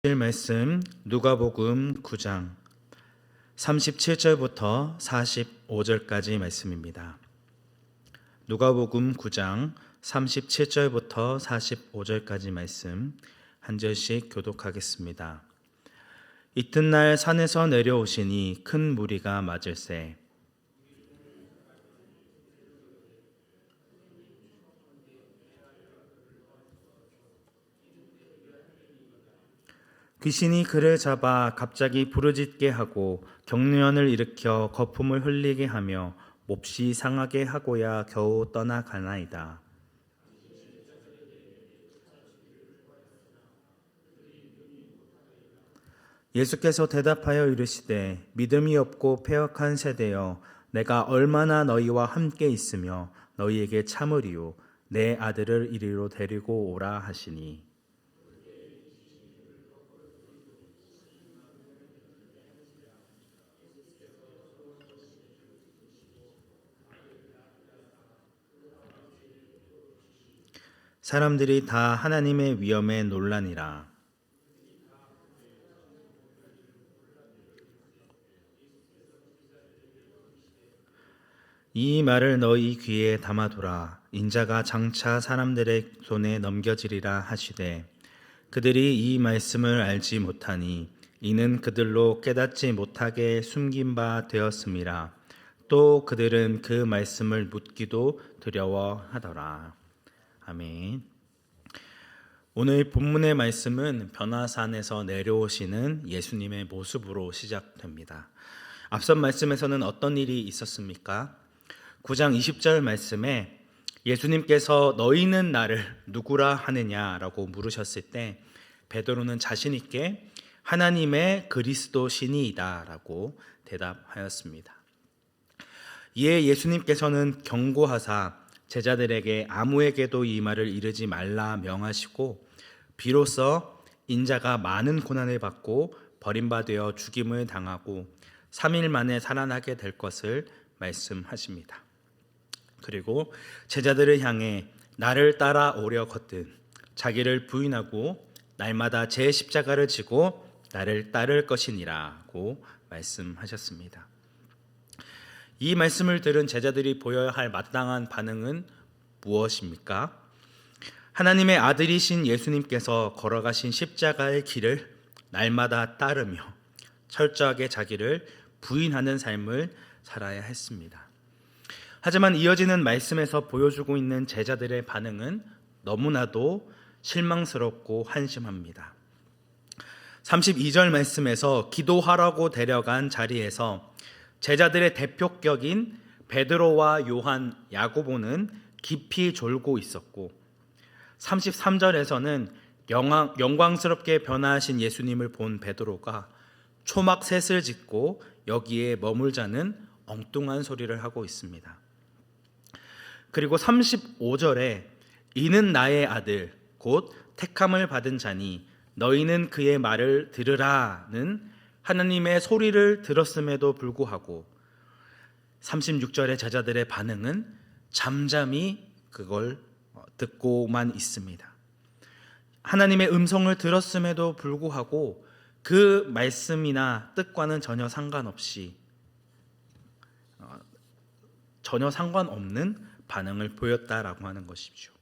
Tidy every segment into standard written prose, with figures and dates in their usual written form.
말씀 누가복음 9장 37절부터 45절까지 말씀입니다. 누가복음 9장 37절부터 45절까지 말씀 한 절씩 교독하겠습니다. 이튿날 산에서 내려오시니 큰 무리가 맞을세 귀신이 그를 잡아 갑자기 부르짖게 하고 경련을 일으켜 거품을 흘리게 하며 몹시 상하게 하고야 겨우 떠나가나이다. 예수께서 대답하여 이르시되 믿음이 없고 패역한 세대여 내가 얼마나 너희와 함께 있으며 너희에게 참으리요 내 아들을 이리로 데리고 오라 하시니 사람들이 다 하나님의 위엄에 놀라니라. 이 말을 너희 귀에 담아두라. 인자가 장차 사람들의 손에 넘겨지리라 하시되 그들이 이 말씀을 알지 못하니 이는 그들로 깨닫지 못하게 숨긴 바 되었음이라. 또 그들은 그 말씀을 묻기도 두려워하더라. 아멘. 오늘 본문의 말씀은 변화산에서 내려오시는 예수님의 모습으로 시작됩니다. 앞선 말씀에서는 어떤 일이 있었습니까? 9장 20절 말씀에 예수님께서 너희는 나를 누구라 하느냐라고 물으셨을 때 베드로는 자신 있게 하나님의 그리스도 신이이다 라고 대답하였습니다. 이에 예수님께서는 경고하사 제자들에게 아무에게도 이 말을 이르지 말라 명하시고 비로소 인자가 많은 고난을 받고 버림받아 죽임을 당하고 3일 만에 살아나게 될 것을 말씀하십니다. 그리고 제자들을 향해 나를 따라오려 걷든 자기를 부인하고 날마다 제 십자가를 지고 나를 따를 것이니라고 말씀하셨습니다. 이 말씀을 들은 제자들이 보여야 할 마땅한 반응은 무엇입니까? 하나님의 아들이신 예수님께서 걸어가신 십자가의 길을 날마다 따르며 철저하게 자기를 부인하는 삶을 살아야 했습니다. 하지만 이어지는 말씀에서 보여주고 있는 제자들의 반응은 너무나도 실망스럽고 한심합니다. 32절 말씀에서 기도하라고 데려간 자리에서 제자들의 대표격인 베드로와 요한, 야고보는 깊이 졸고 있었고 33절에서는 영광스럽게 변화하신 예수님을 본 베드로가 초막셋을 짓고 여기에 머물자는 엉뚱한 소리를 하고 있습니다. 그리고 35절에 이는 나의 아들 곧 택함을 받은 자니 너희는 그의 말을 들으라는 하나님의 소리를 들었음에도 불구하고 36절의 제자들의 반응은 잠잠히 그걸 듣고만 있습니다. 하나님의 음성을 들었음에도 불구하고 그 말씀이나 뜻과는 전혀 상관없이 전혀 상관없는 반응을 보였다라고 하는 것이죠.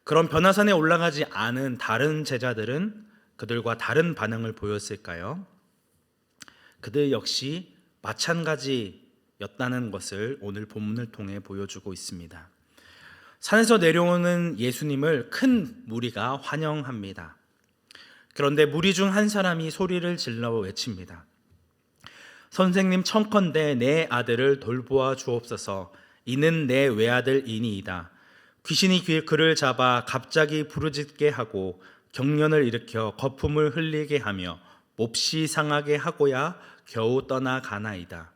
그런 변화산에 올라가지 않은 다른 제자들은 그들과 다른 반응을 보였을까요? 그들 역시 마찬가지였다는 것을 오늘 본문을 통해 보여주고 있습니다. 산에서 내려오는 예수님을 큰 무리가 환영합니다. 그런데 무리 중 한 사람이 소리를 질러 외칩니다. 선생님 청컨대 내 아들을 돌보아 주옵소서. 이는 내 외아들이니이다. 귀신이 그를 잡아 갑자기 부르짖게 하고 경련을 일으켜 거품을 흘리게 하며 몹시 상하게 하고야 겨우 떠나가나이다.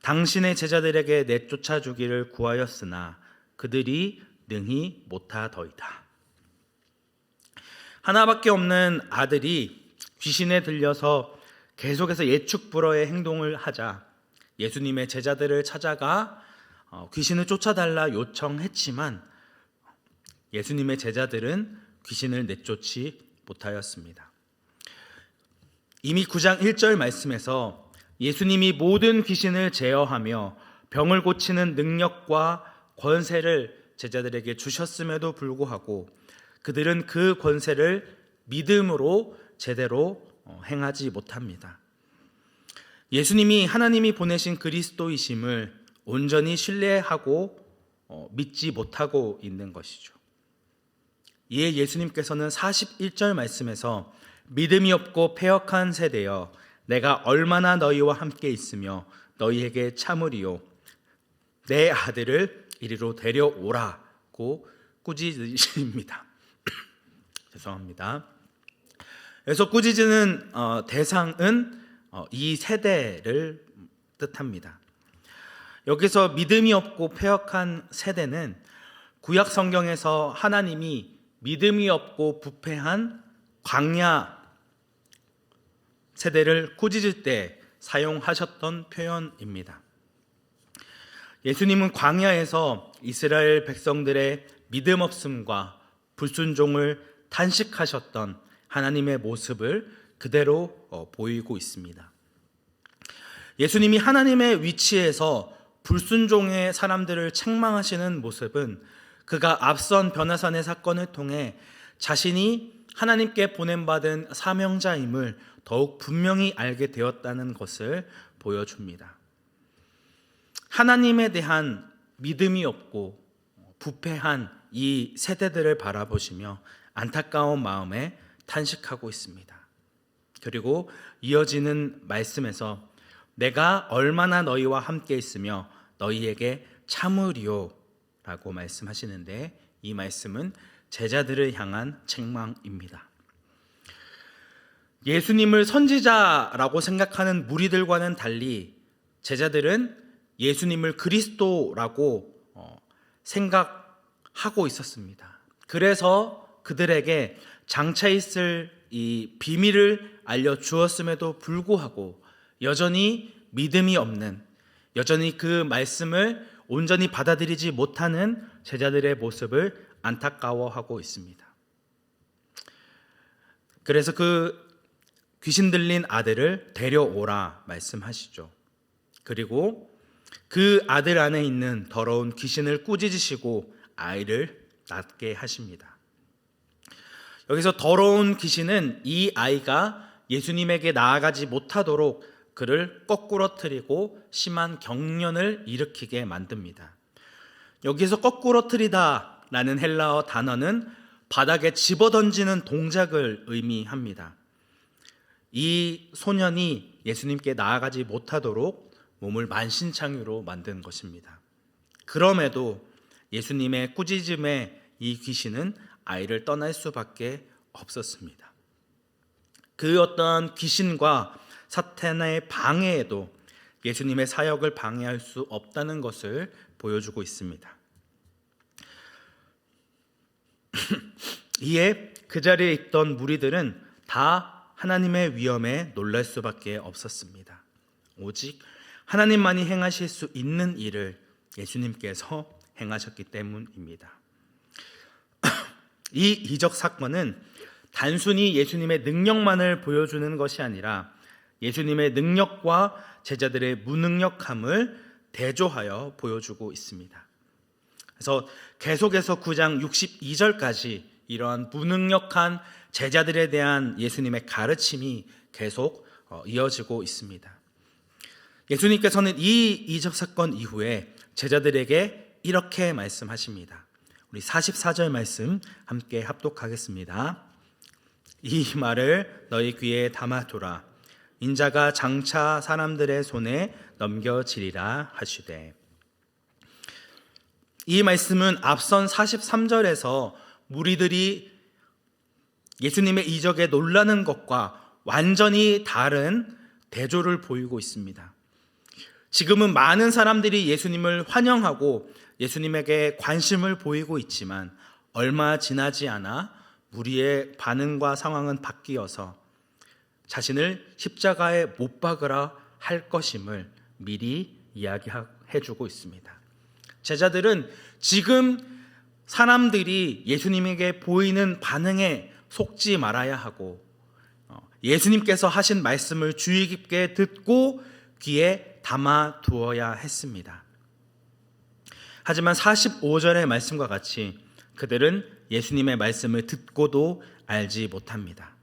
당신의 제자들에게 내쫓아 주기를 구하였으나 그들이 능히 못하더이다. 하나밖에 없는 아들이 귀신에 들려서 계속해서 예측불허의 행동을 하자 예수님의 제자들을 찾아가 귀신을 쫓아달라 요청했지만 예수님의 제자들은 귀신을 내쫓지 못하였습니다. 이미 9장 1절 말씀에서 예수님이 모든 귀신을 제어하며 병을 고치는 능력과 권세를 제자들에게 주셨음에도 불구하고 그들은 그 권세를 믿음으로 제대로 행하지 못합니다. 예수님이 하나님이 보내신 그리스도이심을 온전히 신뢰하고 믿지 못하고 있는 것이죠. 이에 예수님께서는 41절 말씀에서 믿음이 없고 패역한 세대여 내가 얼마나 너희와 함께 있으며 너희에게 참으리요 내 아들을 이리로 데려오라고 꾸짖으십니다. 죄송합니다. 그래서 꾸짖는 대상은 이 세대를 뜻합니다. 여기서 믿음이 없고 패역한 세대는 구약 성경에서 하나님이 믿음이 없고 부패한 광야 세대를 꾸짖을 때 사용하셨던 표현입니다. 예수님은 광야에서 이스라엘 백성들의 믿음 없음과 불순종을 탄식하셨던 하나님의 모습을 그대로 보이고 있습니다. 예수님이 하나님의 위치에서 불순종의 사람들을 책망하시는 모습은 그가 앞선 변화산의 사건을 통해 자신이 하나님께 보냄받은 사명자임을 더욱 분명히 알게 되었다는 것을 보여줍니다. 하나님에 대한 믿음이 없고 부패한 이 세대들을 바라보시며 안타까운 마음에 탄식하고 있습니다. 그리고 이어지는 말씀에서 내가 얼마나 너희와 함께 있으며 너희에게 참으리요 라고 말씀하시는데 이 말씀은 제자들을 향한 책망입니다. 예수님을 선지자라고 생각하는 무리들과는 달리 제자들은 예수님을 그리스도라고 생각하고 있었습니다. 그래서 그들에게 장차 있을 이 비밀을 알려주었음에도 불구하고 여전히 믿음이 없는, 여전히 그 말씀을 온전히 받아들이지 못하는 제자들의 모습을 안타까워하고 있습니다. 그래서 그 귀신 들린 아들을 데려오라 말씀하시죠. 그리고 그 아들 안에 있는 더러운 귀신을 꾸짖으시고 아이를 낫게 하십니다. 여기서 더러운 귀신은 이 아이가 예수님에게 나아가지 못하도록 그를 거꾸러뜨리고 심한 경련을 일으키게 만듭니다. 여기서 거꾸러뜨리다 라는 헬라어 단어는 바닥에 집어던지는 동작을 의미합니다. 이 소년이 예수님께 나아가지 못하도록 몸을 만신창이로 만든 것입니다. 그럼에도 예수님의 꾸짖음에 이 귀신은 아이를 떠날 수밖에 없었습니다. 그 어떠한 귀신과 사탄의 방해에도 예수님의 사역을 방해할 수 없다는 것을 보여주고 있습니다. 이에 그 자리에 있던 무리들은 다 하나님의 위엄에 놀랄 수밖에 없었습니다. 오직 하나님만이 행하실 수 있는 일을 예수님께서 행하셨기 때문입니다. 이 이적 사건은 단순히 예수님의 능력만을 보여주는 것이 아니라 예수님의 능력과 제자들의 무능력함을 대조하여 보여주고 있습니다. 그래서 계속해서 9장 62절까지 이러한 무능력한 제자들에 대한 예수님의 가르침이 계속 이어지고 있습니다. 예수님께서는 이 이적 사건 이후에 제자들에게 이렇게 말씀하십니다. 우리 44절 말씀 함께 합독하겠습니다. 이 말을 너희 귀에 담아두라. 인자가 장차 사람들의 손에 넘겨지리라 하시되. 이 말씀은 앞선 43절에서 무리들이 예수님의 이적에 놀라는 것과 완전히 다른 대조를 보이고 있습니다. 지금은 많은 사람들이 예수님을 환영하고 예수님에게 관심을 보이고 있지만 얼마 지나지 않아 무리의 반응과 상황은 바뀌어서 자신을 십자가에 못 박으라 할 것임을 미리 이야기해 주고 있습니다. 제자들은 지금 사람들이 예수님에게 보이는 반응에 속지 말아야 하고 예수님께서 하신 말씀을 주의 깊게 듣고 귀에 담아 두어야 했습니다. 하지만 45절의 말씀과 같이 그들은 예수님의 말씀을 듣고도 알지 못합니다.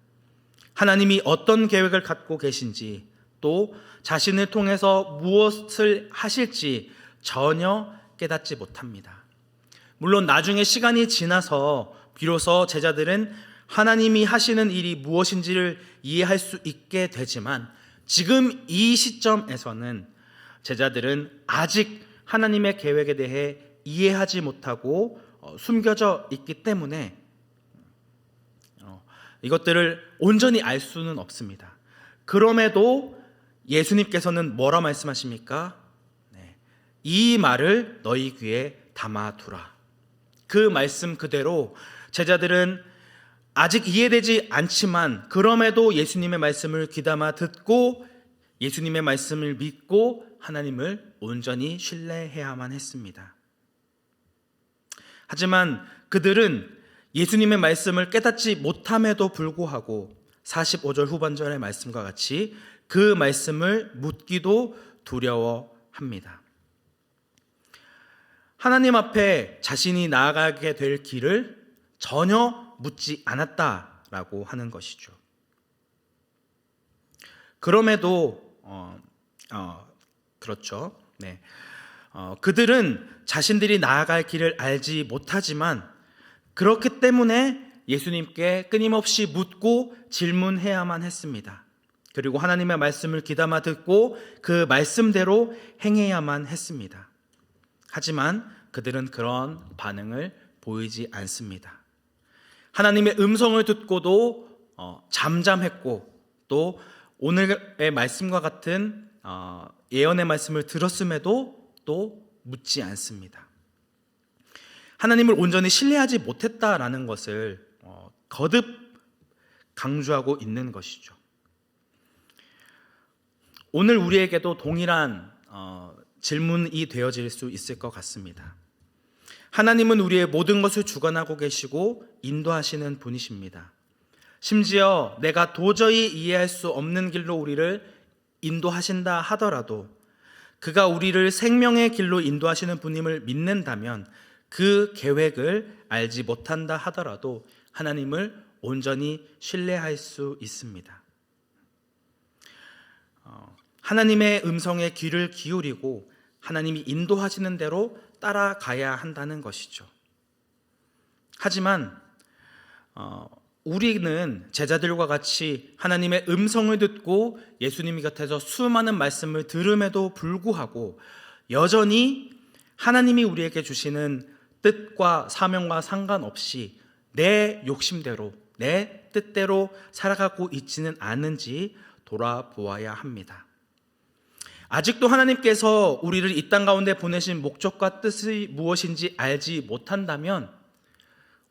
하나님이 어떤 계획을 갖고 계신지, 또 자신을 통해서 무엇을 하실지 전혀 깨닫지 못합니다. 물론 나중에 시간이 지나서 비로소 제자들은 하나님이 하시는 일이 무엇인지를 이해할 수 있게 되지만, 지금 이 시점에서는 제자들은 아직 하나님의 계획에 대해 이해하지 못하고 숨겨져 있기 때문에 이것들을 온전히 알 수는 없습니다. 그럼에도 예수님께서는 뭐라 말씀하십니까? 이 말을 너희 귀에 담아두라. 그 말씀 그대로 제자들은 아직 이해되지 않지만 그럼에도 예수님의 말씀을 귀담아 듣고 예수님의 말씀을 믿고 하나님을 온전히 신뢰해야만 했습니다. 하지만 그들은 예수님의 말씀을 깨닫지 못함에도 불구하고 45절 후반절의 말씀과 같이 그 말씀을 묻기도 두려워합니다. 하나님 앞에 자신이 나아가게 될 길을 전혀 묻지 않았다라고 하는 것이죠. 그럼에도 그렇죠. 그들은 자신들이 나아갈 길을 알지 못하지만 그렇기 때문에 예수님께 끊임없이 묻고 질문해야만 했습니다. 그리고 하나님의 말씀을 귀담아 듣고 그 말씀대로 행해야만 했습니다. 하지만 그들은 그런 반응을 보이지 않습니다. 하나님의 음성을 듣고도 잠잠했고, 또 오늘의 말씀과 같은 예언의 말씀을 들었음에도 또 묻지 않습니다. 하나님을 온전히 신뢰하지 못했다라는 것을 거듭 강조하고 있는 것이죠. 오늘 우리에게도 동일한 질문이 되어질 수 있을 것 같습니다. 하나님은 우리의 모든 것을 주관하고 계시고 인도하시는 분이십니다. 심지어 내가 도저히 이해할 수 없는 길로 우리를 인도하신다 하더라도 그가 우리를 생명의 길로 인도하시는 분임을 믿는다면 그 계획을 알지 못한다 하더라도 하나님을 온전히 신뢰할 수 있습니다. 하나님의 음성에 귀를 기울이고 하나님이 인도하시는 대로 따라가야 한다는 것이죠. 하지만 우리는 제자들과 같이 하나님의 음성을 듣고 예수님 곁에서 수많은 말씀을 들음에도 불구하고 여전히 하나님이 우리에게 주시는 뜻과 사명과 상관없이 내 욕심대로, 내 뜻대로 살아가고 있지는 않은지 돌아보아야 합니다. 아직도 하나님께서 우리를 이 땅 가운데 보내신 목적과 뜻이 무엇인지 알지 못한다면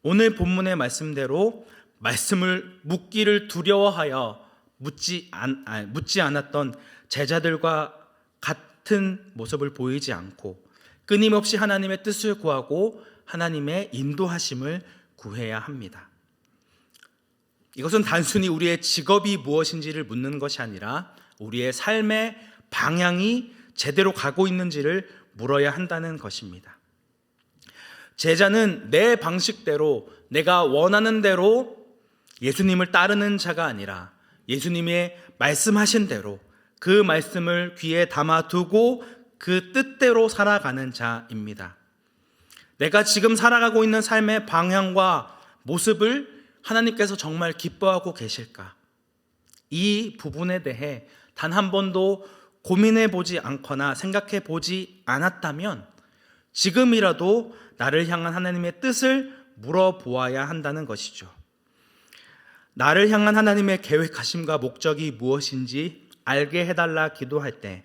오늘 본문의 말씀대로 말씀을 묻기를 두려워하여 묻지 않았던 제자들과 같은 모습을 보이지 않고 끊임없이 하나님의 뜻을 구하고 하나님의 인도하심을 구해야 합니다. 이것은 단순히 우리의 직업이 무엇인지를 묻는 것이 아니라 우리의 삶의 방향이 제대로 가고 있는지를 물어야 한다는 것입니다. 제자는 내 방식대로 내가 원하는 대로 예수님을 따르는 자가 아니라 예수님의 말씀하신 대로 그 말씀을 귀에 담아두고 그 뜻대로 살아가는 자입니다. 내가 지금 살아가고 있는 삶의 방향과 모습을 하나님께서 정말 기뻐하고 계실까? 이 부분에 대해 단 한 번도 고민해 보지 않거나 생각해 보지 않았다면 지금이라도 나를 향한 하나님의 뜻을 물어보아야 한다는 것이죠. 나를 향한 하나님의 계획하심과 목적이 무엇인지 알게 해달라 기도할 때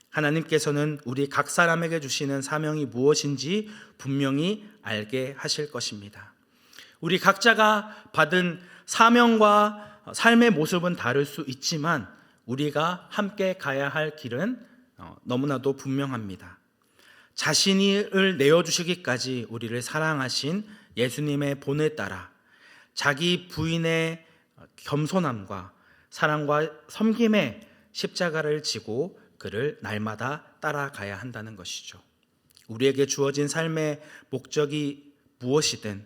하나님께서는 우리 각 사람에게 주시는 사명이 무엇인지 분명히 알게 하실 것입니다. 우리 각자가 받은 사명과 삶의 모습은 다를 수 있지만 우리가 함께 가야 할 길은 너무나도 분명합니다. 자신을 내어주시기까지 우리를 사랑하신 예수님의 본을 따라 자기 부인의 겸손함과 사랑과 섬김의 십자가를 지고 그를 날마다 따라가야 한다는 것이죠. 우리에게 주어진 삶의 목적이 무엇이든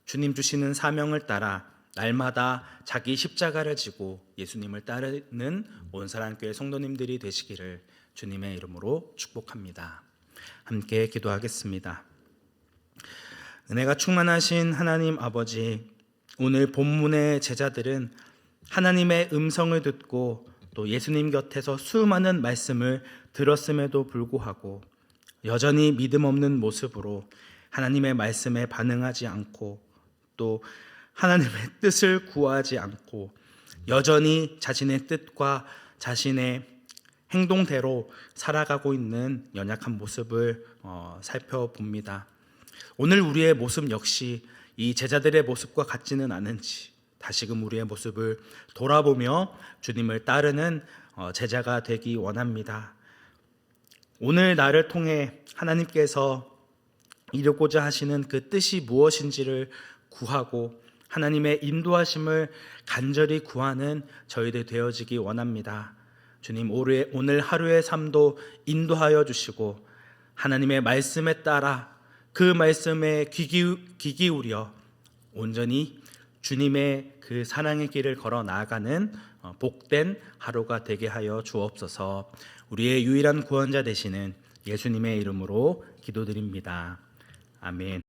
주님 주시는 사명을 따라 날마다 자기 십자가를 지고 예수님을 따르는 온사랑교회 성도님들이 되시기를 주님의 이름으로 축복합니다. 함께 기도하겠습니다. 은혜가 충만하신 하나님 아버지, 오늘 본문의 제자들은 하나님의 음성을 듣고 또 예수님 곁에서 수많은 말씀을 들었음에도 불구하고 여전히 믿음 없는 모습으로 하나님의 말씀에 반응하지 않고 또 하나님의 뜻을 구하지 않고 여전히 자신의 뜻과 자신의 행동대로 살아가고 있는 연약한 모습을 살펴봅니다. 오늘 우리의 모습 역시 이 제자들의 모습과 같지는 않은지 다시금 우리의 모습을 돌아보며 주님을 따르는 제자가 되기 원합니다. 오늘 나를 통해 하나님께서 이루고자 하시는 그 뜻이 무엇인지를 구하고 하나님의 인도하심을 간절히 구하는 저희들 되어지기 원합니다. 주님, 오늘 하루의 삶도 인도하여 주시고 하나님의 말씀에 따라 그 말씀에 귀 기울여 온전히 주님의 그 사랑의 길을 걸어 나아가는 복된 하루가 되게 하여 주옵소서. 우리의 유일한 구원자 되시는 예수님의 이름으로 기도드립니다. 아멘.